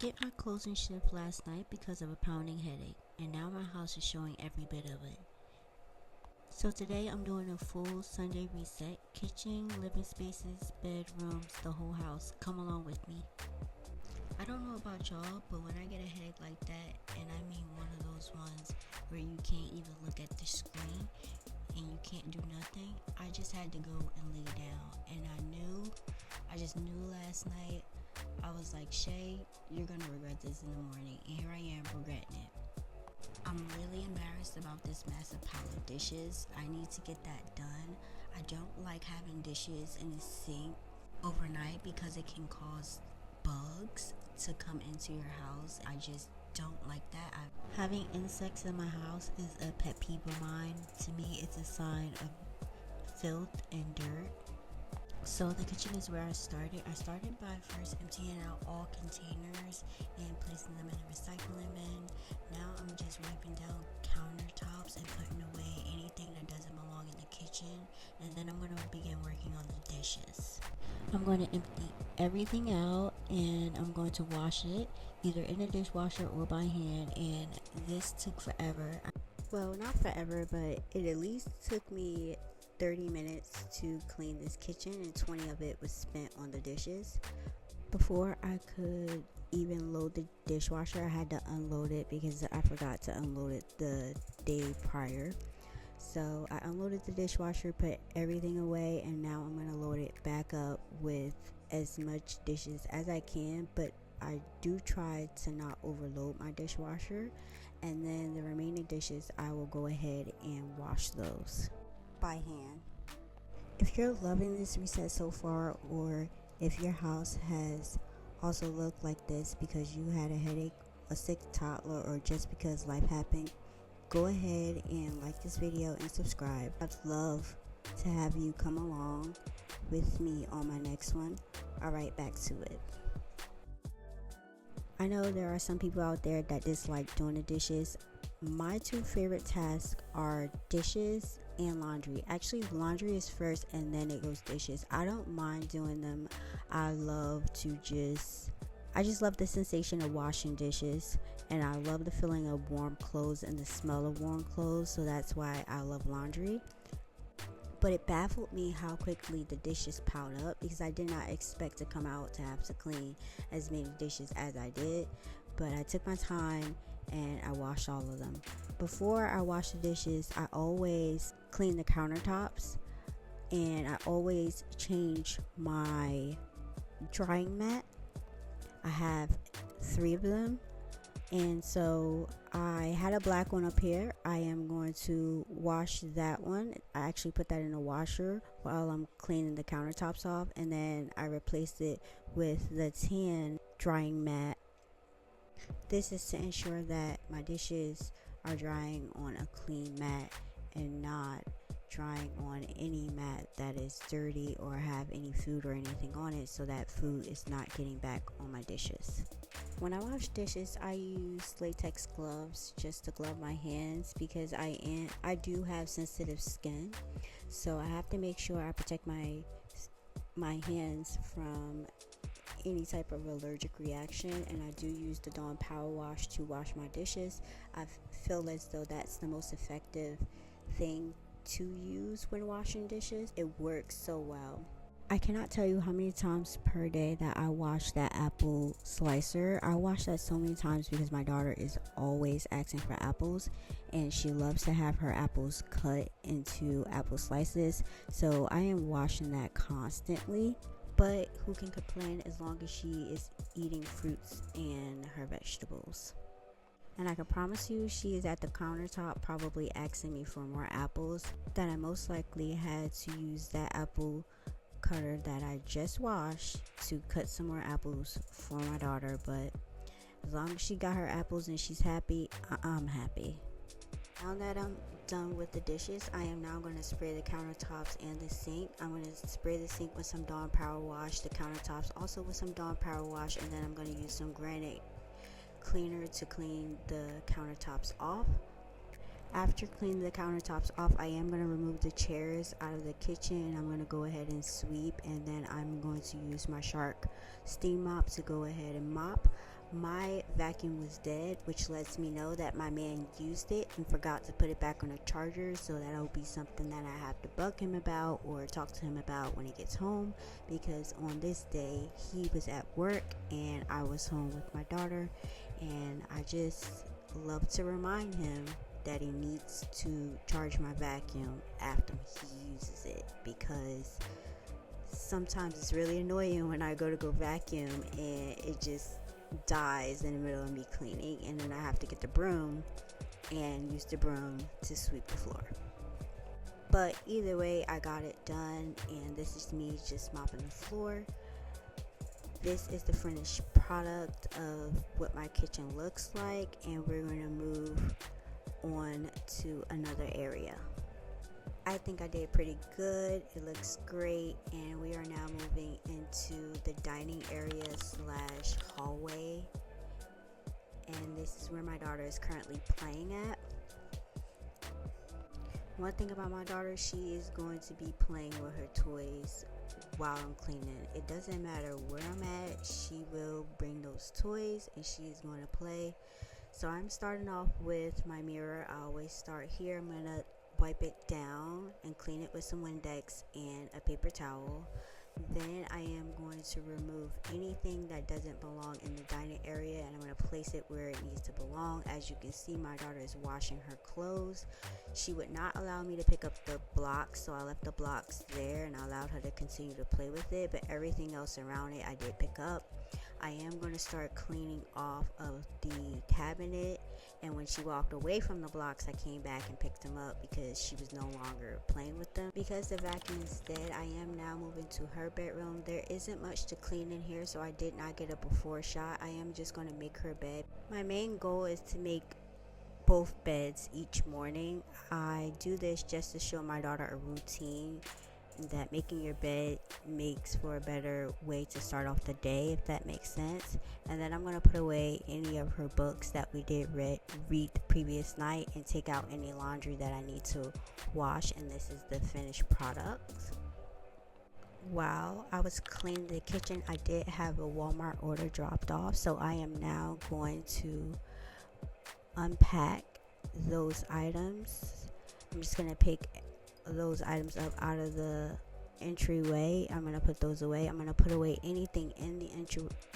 skipped my closing shift last night because of a pounding headache, and now my house is showing every bit of it. So today I'm doing a full Sunday reset. Kitchen, living spaces, bedrooms, the whole house. Come along with me. I don't know about y'all, but when I get a headache like that, and I mean one of those ones where you can't even look at the screen and you can't do nothing, I just had to go and lay down. And I just knew last night, I was like, Shay, you're gonna regret this in the morning. And here I am regretting it. I'm really embarrassed about this massive pile of dishes. I need to get that done. I don't like having dishes in the sink overnight because it can cause bugs to come into your house. I just don't like that. Having insects in my house is a pet peeve of mine. To me, it's a sign of filth and dirt. So the kitchen is where I started. I started by first emptying out all containers and placing them in a recycling bin. Now I'm just wiping down countertops and putting away anything that doesn't belong in the kitchen. And then I'm going to begin working on the dishes. I'm going to empty everything out and I'm going to wash it either in the dishwasher or by hand. And this took forever. Well, not forever, but it at least took me 30 minutes to clean this kitchen, and 20 of it was spent on the dishes. Before I could even load the dishwasher, I had to unload it because I forgot to unload it the day prior. So I unloaded the dishwasher, put everything away, and now I'm going to load it back up with as much dishes as I can, but I do try to not overload my dishwasher, and then the remaining dishes I will go ahead and wash those by hand. If you're loving this reset so far, or if your house has also looked like this because you had a headache, a sick toddler, or just because life happened, go ahead and like this video and subscribe. I'd love to have you come along with me on my next one. Alright, back to it. I know there are some people out there that dislike doing the dishes. My two favorite tasks are dishes and laundry. Actually, laundry is first and then it goes dishes. I don't mind doing them. I just love the sensation of washing dishes, and I love the feeling of warm clothes and the smell of warm clothes, so that's why I love laundry. But it baffled me how quickly the dishes piled up because I did not expect to come out to have to clean as many dishes as I did. But I took my time and I washed all of them. Before I wash the dishes, I always clean the countertops, and I always change my drying mat. I have 3 of them, and so I had a black one up here. I am going to wash that one. I actually put that in a washer while I'm cleaning the countertops off, and then I replaced it with the tan drying mat. This is to ensure that my dishes are drying on a clean mat and not drying on any mat that is dirty or have any food or anything on it, so that food is not getting back on my dishes. When I wash dishes, I use latex gloves just to glove my hands because I do have sensitive skin, so I have to make sure I protect my hands from any type of allergic reaction. And I do use the Dawn Power Wash to wash my dishes. I feel as though that's the most effective thing to use when washing dishes. It works so well. I cannot tell you how many times per day that I wash that apple slicer. I wash that so many times because my daughter is always asking for apples, and she loves to have her apples cut into apple slices. So I am washing that constantly. But who can complain as long as she is eating fruits and her vegetables? And I can promise you, she is at the countertop probably asking me for more apples, that I most likely had to use that apple cutter that I just washed to cut some more apples for my daughter. But as long as she got her apples and she's happy, I'm happy. Now that I'm done with the dishes, I am now going to spray the countertops and the sink. I'm going to spray the sink with some Dawn Power Wash, the countertops also with some Dawn Power Wash, and then I'm going to use some granite cleaner to clean the countertops off. After cleaning the countertops off, I am going to remove the chairs out of the kitchen, and I'm going to go ahead and sweep, and then I'm going to use my Shark steam mop to go ahead and mop. My vacuum was dead, which lets me know that my man used it and forgot to put it back on a charger, so that'll be something that I have to bug him about or talk to him about when he gets home, because on this day he was at work and I was home with my daughter, and I just love to remind him that he needs to charge my vacuum after he uses it, because sometimes it's really annoying when I go to go vacuum and it just dies in the middle of me cleaning, and then I have to get the broom and use the broom to sweep the floor. But either way, I got it done, and this is me just mopping the floor. This is the finished product of what my kitchen looks like, and we're going to move on to another area. I think I did pretty good. It looks great, and we are now moving into the dining area / hallway, and this is where my daughter is currently playing at. One thing about my daughter, she is going to be playing with her toys while I'm cleaning. It doesn't matter where I'm at, she will bring those toys and she is going to play. So I'm starting off with my mirror. I always start here. I'm going to wipe it down and clean it with some Windex and a paper towel. Then I am going to remove anything that doesn't belong in the dining area, and I'm going to place it where it needs to belong. As you can see, my daughter is washing her clothes. She would not allow me to pick up the blocks, so I left the blocks there and I allowed her to continue to play with it, but everything else around it I did pick up. I am going to start cleaning off of the cabinet, and when she walked away from the blocks, I came back and picked them up because she was no longer playing with them. Because the vacuum is dead, I am now moving to her bedroom. There isn't much to clean in here, so I did not get a before shot. I am just going to make her bed. My main goal is to make both beds each morning. I do this just to show my daughter a routine, that making your bed makes for a better way to start off the day, if that makes sense. And then I'm going to put away any of her books that we did read the previous night, and take out any laundry that I need to wash, and this is the finished product. While I was cleaning the kitchen, I did have a Walmart order dropped off, so I am now going to unpack those items. I'm just going to pick those items up out of the entryway. I'm going to put those away. I'm going to put away anything in the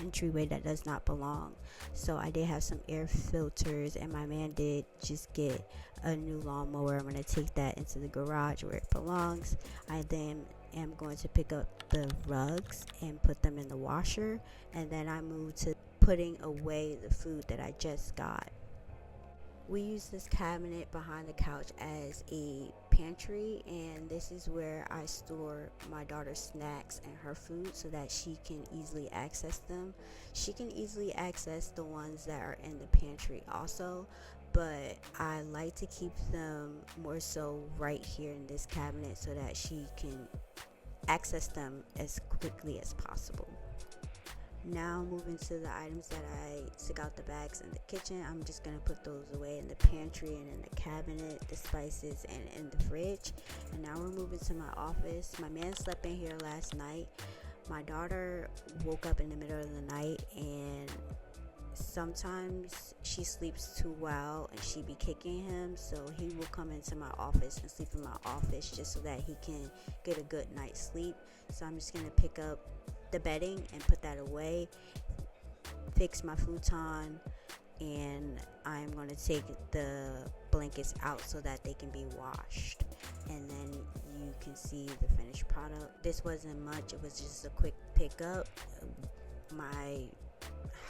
entryway that does not belong. So I did have some air filters, and my man did just get a new lawnmower. I'm going to take that into the garage where it belongs. I then am going to pick up the rugs and put them in the washer, and then I move to putting away the food that I just got. We use this cabinet behind the couch as a pantry, and this is where I store my daughter's snacks and her food so that she can easily access them. She can easily access the ones that are in the pantry also, but I like to keep them more so right here in this cabinet so that she can access them as quickly as possible. Now moving to the items that I took out the bags in the kitchen, I'm just going to put those away in the pantry and in the cabinet, the spices, and in the fridge. And now we're moving to my office. My man slept in here last night. My daughter woke up in the middle of the night, and sometimes she sleeps too well and she be kicking him, so he will come into my office and sleep in my office just so that he can get a good night's sleep. So I'm just going to pick up the bedding and put that away, fix my futon, and I'm going to take the blankets out so that they can be washed, and then you can see the finished product. This wasn't much, it was just a quick pickup. My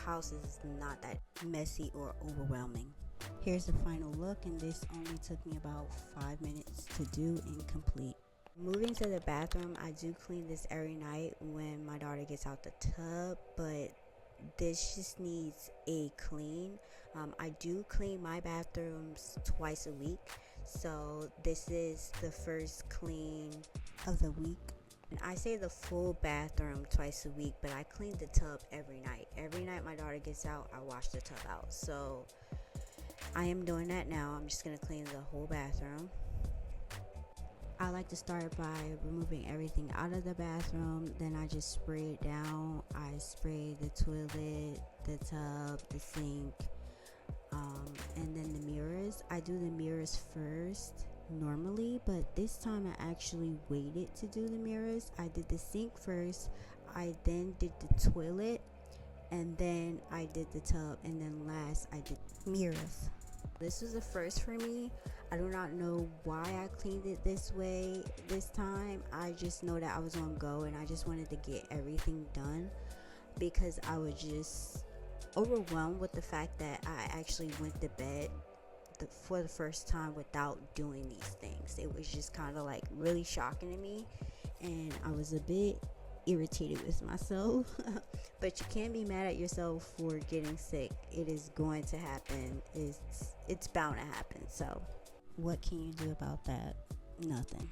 house is not that messy or overwhelming. Here's the final look, and this only took me about 5 minutes to do and complete. Moving to the bathroom, I do clean this every night when my daughter gets out the tub, but this just needs a clean. I do clean my bathrooms twice a week, so this is the first clean of the week. And I say the full bathroom twice a week, but I clean the tub every night. Every night my daughter gets out, I wash the tub out. So I am doing that now. I'm just going to clean the whole bathroom. I like to start by removing everything out of the bathroom, then I just spray it down. I spray the toilet, the tub, the sink, and then the mirrors. I do the mirrors first normally, but this time I actually waited to do the mirrors. I did the sink first, I then did the toilet, and then I did the tub, and then last I did mirrors. This was a first for me. I do not know why I cleaned it this way this time. I just know that I was on go and I just wanted to get everything done because I was just overwhelmed with the fact that I actually went to bed for the first time without doing these things. It was just kind of like really shocking to me, and I was a bit irritated with myself. But you can't be mad at yourself for getting sick. It is going to happen. It's bound to happen. So what can you do about that? Nothing.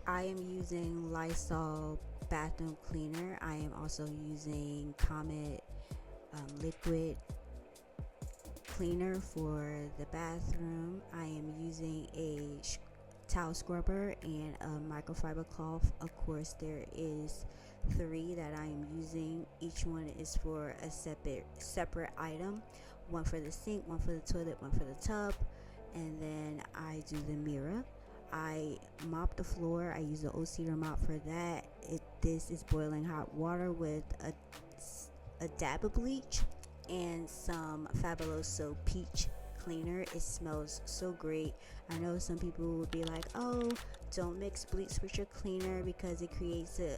I am using Lysol bathroom cleaner. I am also using Comet liquid cleaner for the bathroom. I am using a towel scrubber and a microfiber cloth. Of course, there is 3 that I am using. Each one is for a separate item. One for the sink, one for the toilet, one for the tub, and then I do the mirror. I mop the floor. I use the old cedar mop for that. This is boiling hot water with a dab of bleach and some Fabuloso peach cleaner. It smells so great. I know some people would be like, oh, don't mix bleach with your cleaner because it creates a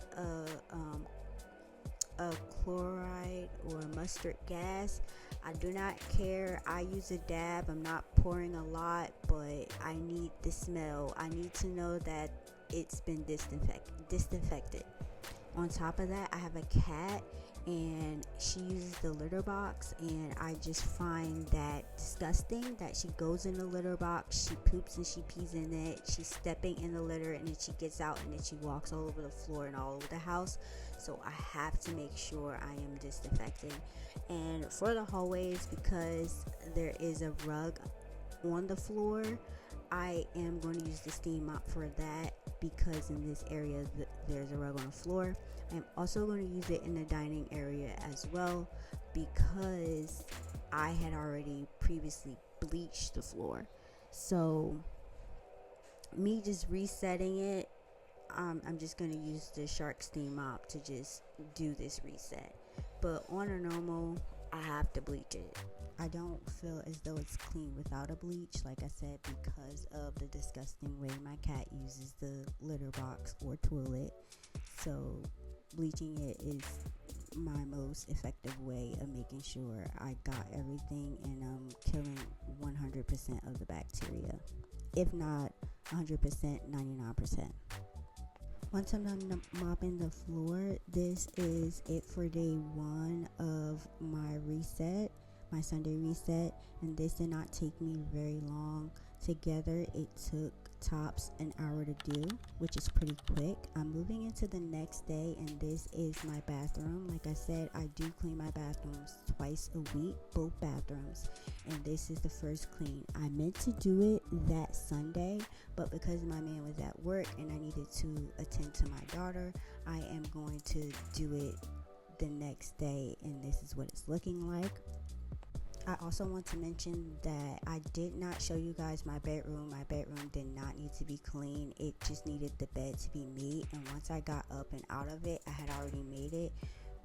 chloride or mustard gas. I do not care. I use a dab. I'm not pouring a lot, but I need the smell. I need to know that it's been disinfected. On top of that, I have a cat and she uses the litter box, and I just find that disgusting that she goes in the litter box, she poops and she pees in it, she's stepping in the litter, and then she gets out and then she walks all over the floor and all over the house. So I have to make sure I am disinfecting. And for the hallways, because there is a rug on the floor, I am going to use the steam mop for that, because in this area there's a rug on the floor. I'm also going to use it in the dining area as well, because I had already previously bleached the floor. So me just resetting it, I'm just going to use the Shark steam mop to just do this reset. But on a normal, I have to bleach it. I don't feel as though it's clean without a bleach, like I said, because of the disgusting way my cat uses the litter box or toilet. So bleaching it is my most effective way of making sure I got everything and I'm killing 100% of the bacteria. If not 100%, 99%. Once I'm done mopping the floor, this is it for day 1 of my reset, my Sunday reset, and this did not take me very long. Together it took tops an hour to do, which is pretty quick. I'm moving into the next day, and this is my bathroom. Like I said, I do clean my bathrooms twice a week, both bathrooms, and this is the first clean. I meant to do it that Sunday, but because my man was at work and I needed to attend to my daughter, I am going to do it the next day, and this is what it's looking like. I also want to mention that I did not show you guys my bedroom. My bedroom did not need to be clean. It just needed the bed to be made. And once I got up and out of it, I had already made it,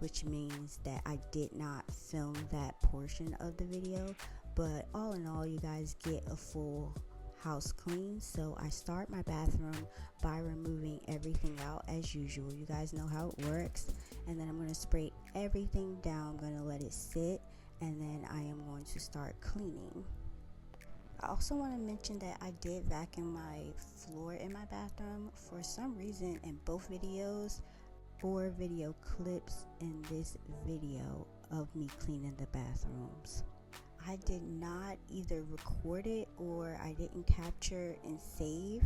which means that I did not film that portion of the video. But all in all, you guys get a full house clean. So I start my bathroom by removing everything out as usual. You guys know how it works. And then I'm going to spray everything down. I'm going to let it sit, and then I am going to start cleaning. I also want to mention that I did vacuum my floor in my bathroom. For some reason, in both videos or video clips in this video of me cleaning the bathrooms, I did not either record it or I didn't capture and save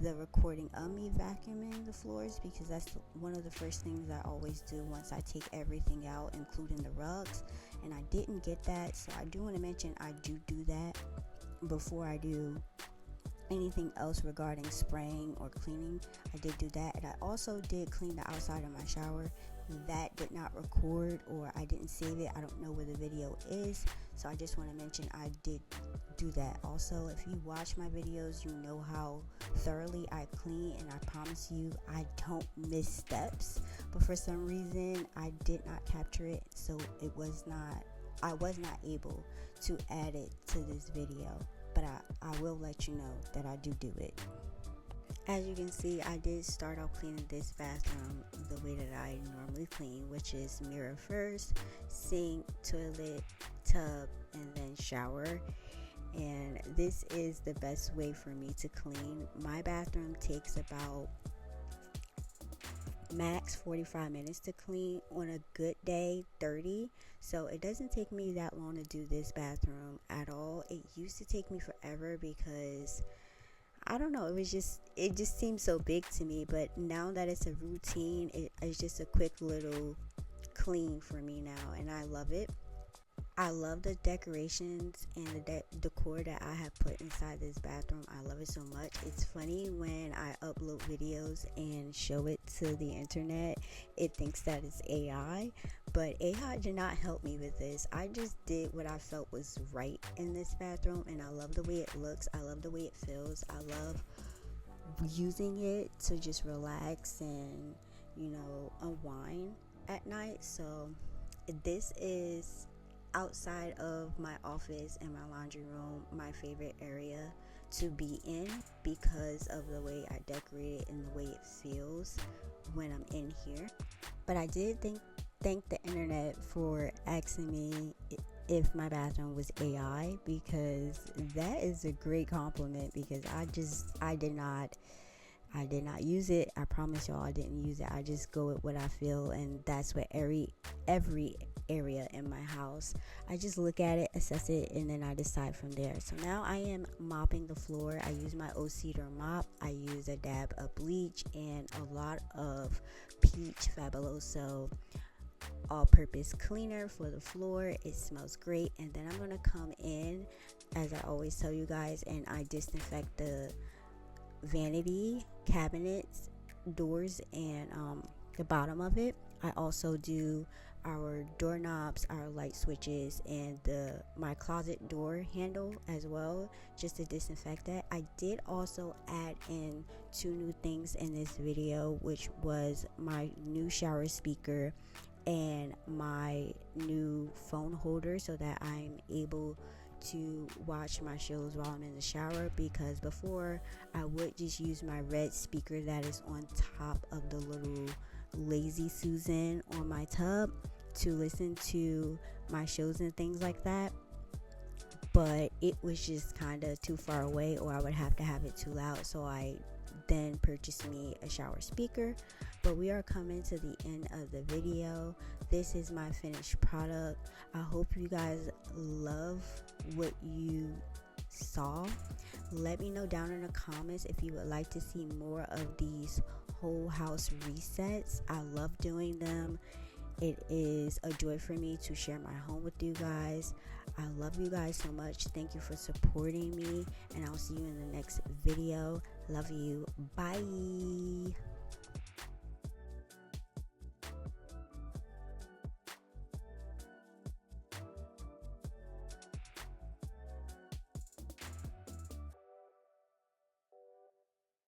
the recording of me vacuuming the floors, because that's one of the first things I always do once I take everything out, including the rugs, and I didn't get that. So I do want to mention I do that before I do anything else regarding spraying or cleaning. I did do that, and I also did clean the outside of my shower. that did not record, or I didn't save it. I don't know where the video is, so I just want to mention I did do that. Also, if you watch my videos, you know how thoroughly I clean, and I promise you I don't miss steps, but for some reason I did not capture it, so I was not able to add it to this video, but I will let you know that I do it. As you can see, I did start off cleaning this bathroom the way that I normally clean, which is mirror first, sink, toilet, tub, and then shower. And this is the best way for me to clean. My bathroom takes about max 45 minutes to clean, on a good day 30, so it doesn't take me that long to do this bathroom at all. It used to take me forever because I don't know, it just seems so big to me, but now that it's a routine, it's just a quick little clean for me now, and I love it. I love the decorations and the decor that I have put inside this bathroom. I love it so much. It's funny when I upload videos and show it to the internet, it thinks that it's AI, but AI did not help me with this. I just did what I felt was right in this bathroom, and I love the way it looks. I love the way it feels. I love using it to just relax and, unwind at night. So this is, outside of my office and my laundry room, my favorite area to be in because of the way I decorate it and the way it feels when I'm in here. But I did thank the internet for asking me if my bathroom was AI, because that is a great compliment, because I did not use it. I promise y'all I didn't use it. I just go with what I feel, and that's what every area in my house, I just look at it, assess it, and then I decide from there. So now I am mopping the floor. I use my cedar mop. I use a dab of bleach and a lot of peach Fabuloso all-purpose cleaner for the floor. It smells great. And then I'm gonna come in, as I always tell you guys, and I disinfect the vanity cabinets, doors, and the bottom of it. I also do our doorknobs, our light switches, and my closet door handle as well, just to disinfect that. I did also add in 2 new things in this video, which was my new shower speaker and my new phone holder, so that I'm able to watch my shows while I'm in the shower, because before I would just use my red speaker that is on top of the little Lazy Susan on my tub to listen to my shows and things like that, but it was just kind of too far away, or I would have to have it too loud, so I then purchased me a shower speaker. But we are coming to the end of the video. This is my finished product. I hope you guys love what you saw. Let me know down in the comments if you would like to see more of these whole house resets. I love doing them. It is a joy for me to share my home with you guys. I love you guys so much. Thank you for supporting me, and I'll see you in the next video. Love you. Bye.